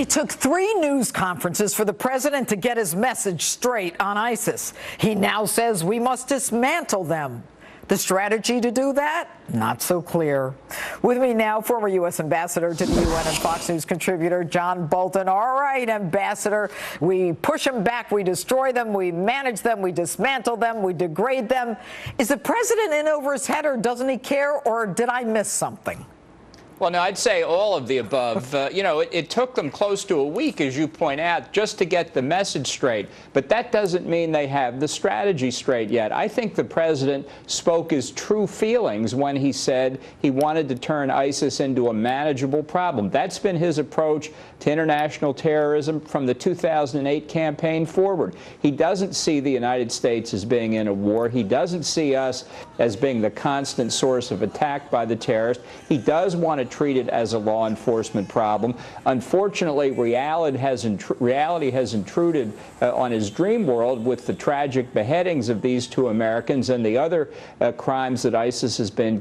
It took 3 news conferences for the president to get his message straight on ISIS. He now says we must dismantle them. The strategy to do that? Not so clear. With me now, former U.S. Ambassador to the UN and Fox News contributor John Bolton. All right, Ambassador, we push them back, we destroy them, we manage them, we dismantle them, we degrade them. Is the president in over his head, or doesn't he care, or did I miss something? Well, no, I'd say all of the above. It took them close to a week, as you point out, just to get the message straight. But that doesn't mean they have the strategy straight yet. I think the president spoke his true feelings when he said he wanted to turn ISIS into a manageable problem. That's been his approach to international terrorism from the 2008 campaign forward. He doesn't see the United States as being in a war. He doesn't see us as being the constant source of attack by the terrorists. He does want to treat it as a law enforcement problem. Unfortunately, reality has intruded on his dream world with the tragic beheadings of these 2 Americans and the other crimes that ISIS has been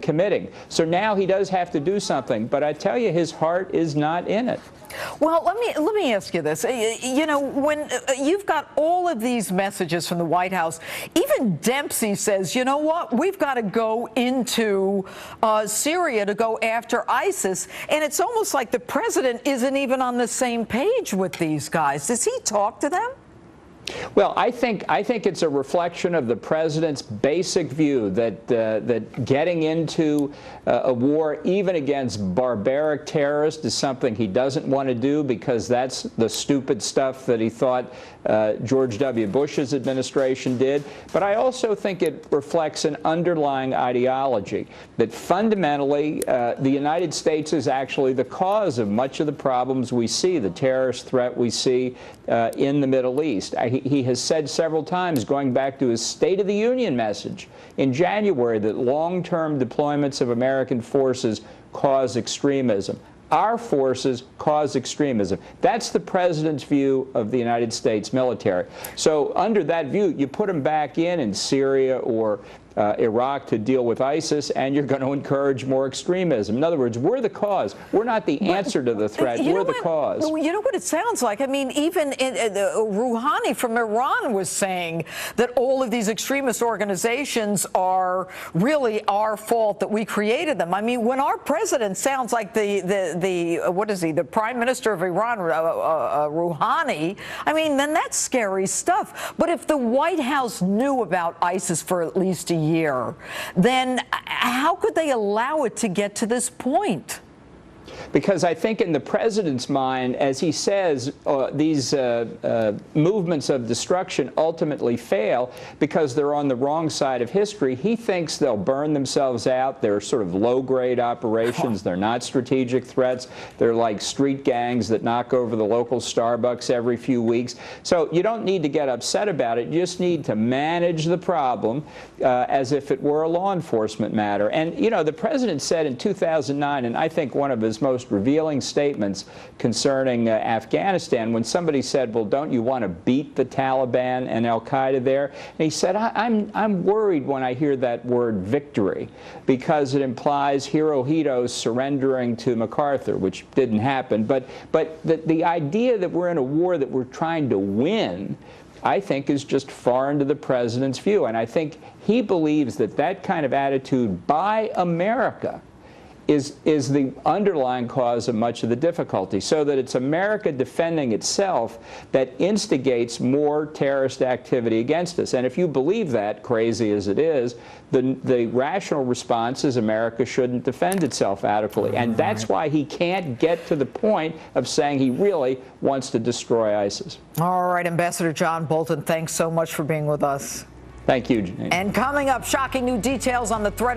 committing. So now he does have to do something, but I tell you, his heart is not in it. Well, let me ask you this. You know, when you've got all of these messages from the White House, even Dempsey says, you know what, we've got to go into Syria to go after ISIS. And it's almost like the president isn't even on the same page with these guys. Does he talk to them? Well, I think it's a reflection of the president's basic view that getting into a war, even against barbaric terrorists, is something he doesn't want to do because that's the stupid stuff that he thought George W. Bush's administration did. But I also think it reflects an underlying ideology that fundamentally the United States is actually the cause of much of the problems we see, the terrorist threat we see in the Middle East. He has said several times, going back to his State of the Union message in January, that long-term deployments of American forces cause extremism. Our forces cause extremism. That's the president's view of the United States military. So under that view, you put them back in Syria or Iraq to deal with ISIS, and you're going to encourage more extremism. In other words, we're the cause. We're not the answer to the threat. We're the cause. You know what it sounds like? I mean, even Rouhani from Iran was saying that all of these extremist organizations are really our fault, that we created them. I mean, when our president sounds like what is he, the prime minister of Iran, Rouhani, I mean, then that's scary stuff. But if the White House knew about ISIS for at least a year, then how could they allow it to get to this point? Because I think in the president's mind, as he says, these movements of destruction ultimately fail because they're on the wrong side of history. He thinks they'll burn themselves out. They're sort of low-grade operations. They're not strategic threats. They're like street gangs that knock over the local Starbucks every few weeks. So you don't need to get upset about it. You just need to manage the problem as if it were a law enforcement matter. And, you know, the president said in 2009, and I think one of his most revealing statements concerning Afghanistan, when somebody said, well, don't you want to beat the Taliban and al-Qaeda there? And he said, I'm worried when I hear that word victory, because it implies Hirohito surrendering to MacArthur, which didn't happen. But the idea that we're in a war that we're trying to win, I think, is just foreign to the president's view. And I think he believes that that kind of attitude by America is the underlying cause of much of the difficulty, so that it's America defending itself that instigates more terrorist activity against us. And if you believe that, crazy as it is, the rational response is America shouldn't defend itself adequately. And that's why he can't get to the point of saying he really wants to destroy ISIS. All right, Ambassador John Bolton, thanks so much for being with us. Thank you, Janine. And coming up, shocking new details on the threat